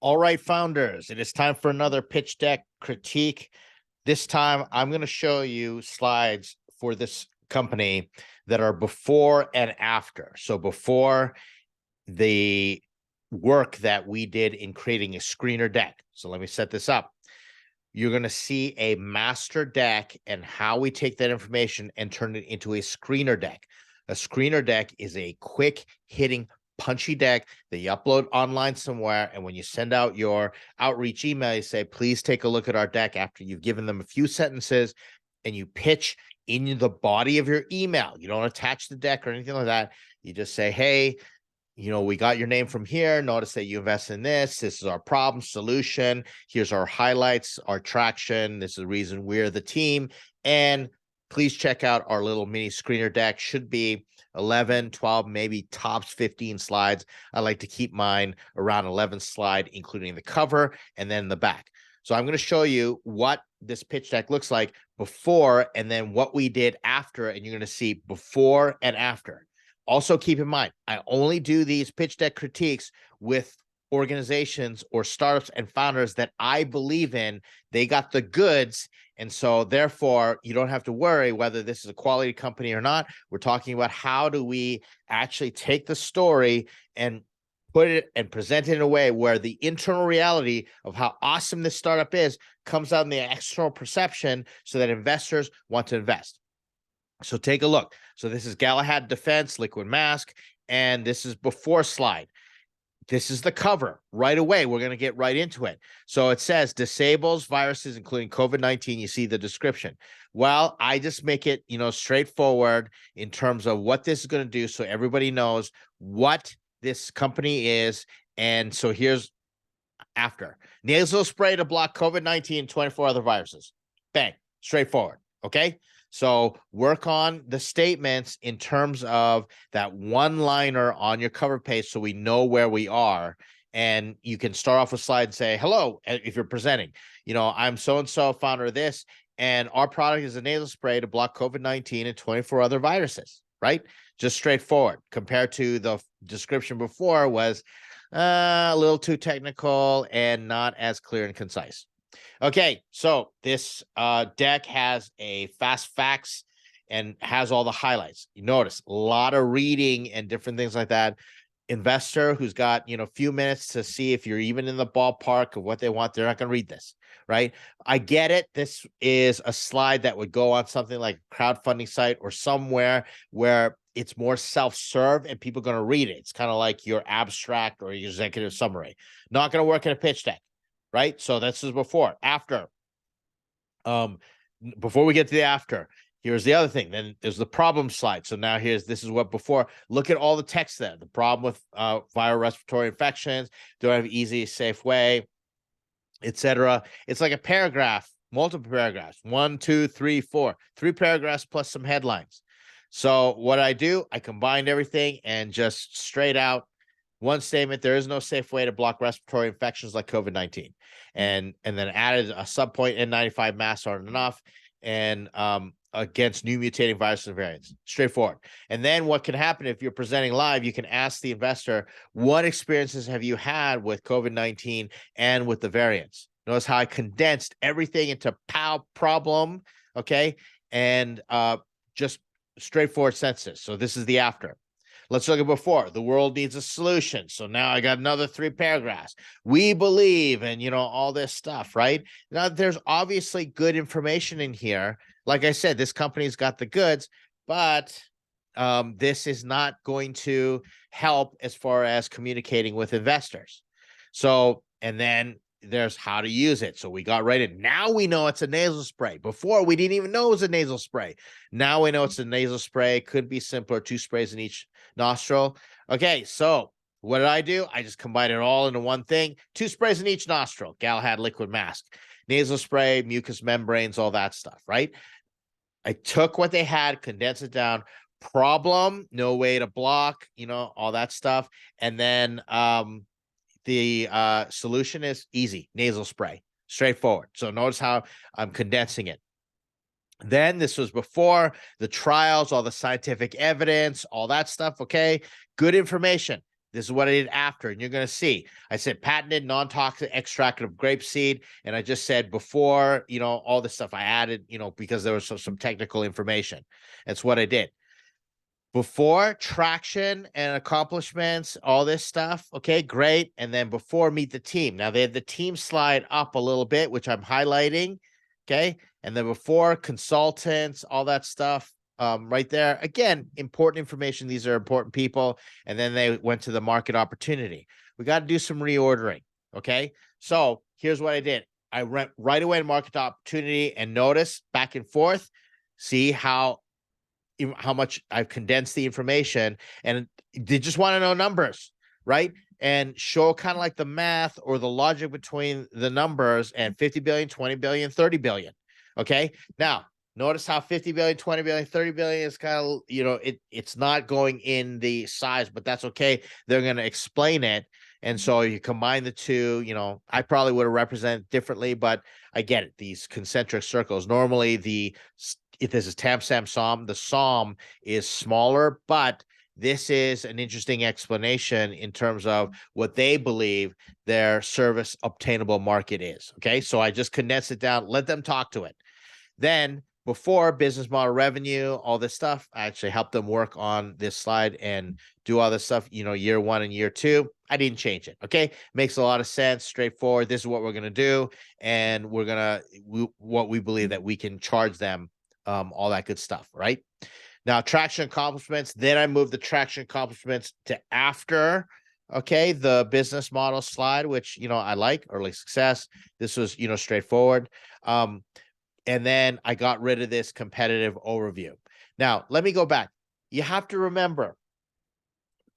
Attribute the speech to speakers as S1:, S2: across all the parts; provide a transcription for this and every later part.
S1: All right, founders, it is time for another pitch deck critique. This time, I'm going to show you slides for this company that are before and after. So before the work that we did in creating a screener deck. So let me set this up. You're going to see a master deck and how we take that information and turn it into a screener deck. A screener deck is a quick hitting punchy deck that you upload online somewhere. And when you send out your outreach email, you say, please take a look at our deck after you've given them a few sentences and you pitch in the body of your email. You don't attach the deck or anything like that. You just say, hey, we got your name from here. Notice that you invest in this. This is our problem solution. Here's our highlights, our traction. This is the reason we're the team. And please check out our little mini screener deck. Should be 11, 12, maybe tops 15 slides. I like to keep mine around 11 slide, including the cover and then the back. So I'm going to show you what this pitch deck looks like before and then what we did after, and you're going to see before and after. Also, keep in mind, I only do these pitch deck critiques with organizations or startups and founders that I believe in. They got the goods. And so therefore, you don't have to worry whether this is a quality company or not. We're talking about how do we actually take the story and put it and present it in a way where the internal reality of how awesome this startup is comes out in the external perception so that investors want to invest. So take a look. So this is Galahad Defense, Liquid Mask, and this is before slide. This is the cover right away. We're going to get right into it. So it says disables viruses, including COVID-19. You see the description. Well, I just make it, straightforward in terms of what this is going to do. So everybody knows what this company is. And so here's after. Nasal spray to block COVID-19 and 24 other viruses. Bang, straightforward. Okay. So work on the statements in terms of that one-liner on your cover page so we know where we are. And you can start off with slide and say, hello, if you're presenting. I'm so-and-so, founder of this, and our product is a nasal spray to block COVID-19 and 24 other viruses, right? Just straightforward. Compared to the description before was a little too technical and not as clear and concise. Okay, so this deck has a fast facts and has all the highlights. You notice a lot of reading and different things like that. Investor who's got, a few minutes to see if you're even in the ballpark of what they want, they're not going to read this, right? I get it. This is a slide that would go on something like a crowdfunding site or somewhere where it's more self-serve and people are going to read it. It's kind of like your abstract or your executive summary. Not going to work in a pitch deck. Right? So this is before. After. Before we get to the after, here's the other thing. Then there's the problem slide. So now this is what before. Look at all the text there. The problem with viral respiratory infections, don't have easy, safe way, etc. It's like a paragraph, multiple paragraphs. 1, 2, 3, 4. 3 paragraphs plus some headlines. So what I do, I combined everything and just straight out one statement: there is no safe way to block respiratory infections like COVID-19, and then added a subpoint: N95 masks aren't enough, and against new mutating viruses and variants. Straightforward. And then what can happen if you're presenting live? You can ask the investor, what experiences have you had with COVID-19 and with the variants? Notice how I condensed everything into problem, okay, and just straightforward sentences. So this is the after. Let's look at before. The world needs a solution. So now I got another 3 paragraphs. We believe, and all this stuff, right? Now there's obviously good information in here. Like I said, this company's got the goods, but this is not going to help as far as communicating with investors. So, and then there's how to use it. So we got right in. Now we know it's a nasal spray. Before we didn't even know it was a nasal spray. Now we know it's a nasal spray. Could be simpler, 2 sprays in each nostril. Okay, so what did I do? I just combined it all into one thing. 2 sprays in each nostril. Galahad Liquid Mask. Nasal spray, mucous membranes, all that stuff, right? I took what they had, condensed it down. Problem, no way to block, all that stuff. And then the solution is easy: nasal spray, straightforward. So notice how I'm condensing it. Then this was before the trials, all the scientific evidence, all that stuff. Okay, good information. This is what I did after, and you're going to see. I said patented non-toxic extract of grapeseed, and I just said before, all this stuff I added, because there was some technical information. That's what I did. Before traction and accomplishments, all this stuff. Okay, great. And then before meet the team. Now they have the team slide up a little bit, which I'm highlighting. Okay. And then before consultants, all that stuff right there. Again, important information. These are important people. And then they went to the market opportunity. We got to do some reordering. Okay. So here's what I did. I went right away to market opportunity and notice back and forth. See how much I've condensed the information, and they just want to know numbers, right? And show kind of like the math or the logic between the numbers and 50 billion, 20 billion, 30 billion. Okay. Now, notice how 50 billion, 20 billion, 30 billion is kind of, it's not going in the size, but that's okay. They're going to explain it. And so you combine the two, I probably would have represented differently, but I get it. These concentric circles, normally if this is TAM, SAM, SOM, the SOM is smaller, but this is an interesting explanation in terms of what they believe their service obtainable market is. Okay. So I just condensed it down, let them talk to it. Then before business model revenue, all this stuff, I actually helped them work on this slide and do all this stuff, year 1 and year 2. I didn't change it. Okay. Makes a lot of sense. Straightforward. This is what we're going to do. And we're going to, what we believe that we can charge them, all that good stuff. Right now, traction accomplishments. Then I moved the traction accomplishments to after, okay, the business model slide, which, I like early success. This was, straightforward. And then I got rid of this competitive overview. Now, let me go back. You have to remember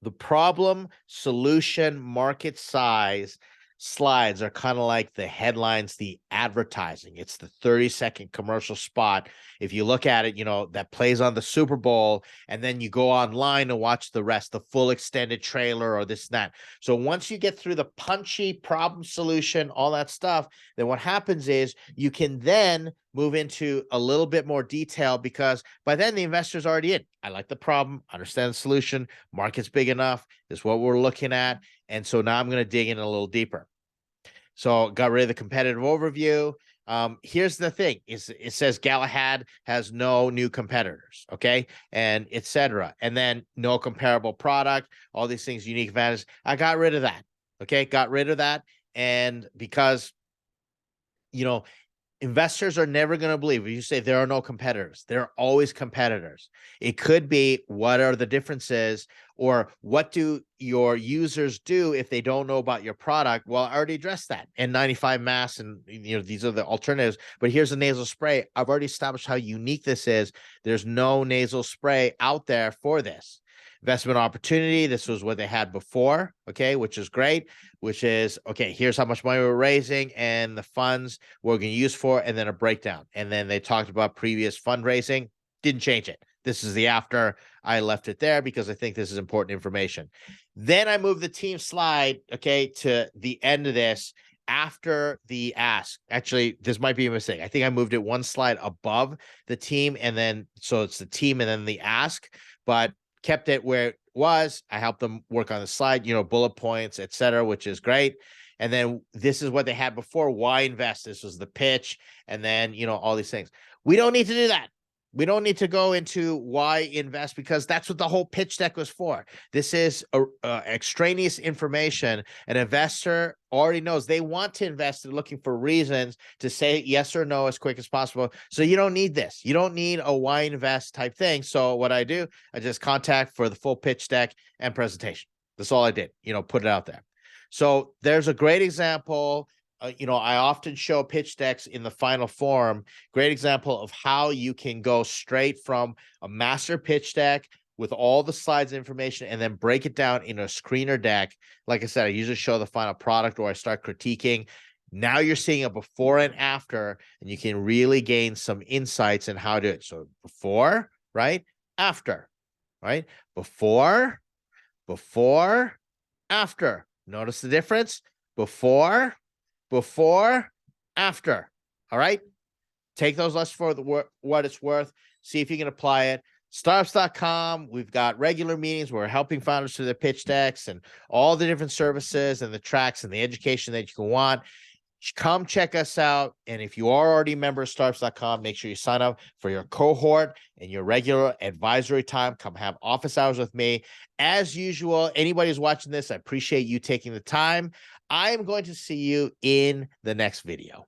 S1: the problem, solution, market size slides are kind of like the headlines, the advertising. It's the 30-second commercial spot. If you look at it, that plays on the Super Bowl, and then you go online and watch the rest, the full extended trailer or this and that. So once you get through the punchy problem, solution, all that stuff, then what happens is you can then move into a little bit more detail, because by then the investor's already in. I like the problem, understand the solution, market's big enough, this is what we're looking at. And so now I'm going to dig in a little deeper. So got rid of the competitive overview. Here's the thing: it says Galahad has no new competitors, okay, and etc. And then no comparable product, all these things, unique advantage. I got rid of that. Okay, got rid of that, and because investors are never going to believe if you say there are no competitors. There are always competitors. It could be what are the differences, or what do your users do if they don't know about your product? Well, I already addressed that. N95 masks, and these are the alternatives. But here's the nasal spray. I've already established how unique this is. There's no nasal spray out there for this. Investment opportunity. This was what they had before. Okay, which is great. Which is, okay, here's how much money we're raising and the funds we're going to use for, and then a breakdown. And then they talked about previous fundraising. Didn't change it. This is the after. I left it there because I think this is important information. Then I moved the team slide, okay, to the end of this after the ask. Actually, this might be a mistake. I think I moved it one slide above the team, and then so it's the team and then the ask, but kept it where it was. I helped them work on the slide, bullet points, etc., which is great. And then this is what they had before. Why invest? This was the pitch. And then, all these things. We don't need to do that. We don't need to go into why invest, because that's what the whole pitch deck was for. This is extraneous information. An investor already knows they want to invest. They're looking for reasons to say yes or no as quick as possible. So you don't need this. You don't need a why invest type thing. So what I do, I just contact for the full pitch deck and presentation. That's all I did, put it out there. So there's a great example. I often show pitch decks in the final form. Great example of how you can go straight from a master pitch deck with all the slides and information and then break it down in a screener deck. Like I said, I usually show the final product or I start critiquing. Now you're seeing a before and after, and you can really gain some insights in how to do it. So before, right? After, right? Before, after. Notice the difference? Before, after. All right. Take those less for what it's worth. See if you can apply it. Startups.com, we've got regular meetings. We're helping founders through their pitch decks and all the different services and the tracks and the education that you can want. Come check us out. And if you are already a member of Startups.com, make sure you sign up for your cohort and your regular advisory time. Come have office hours with me. As usual, anybody who's watching this, I appreciate you taking the time. I am going to see you in the next video.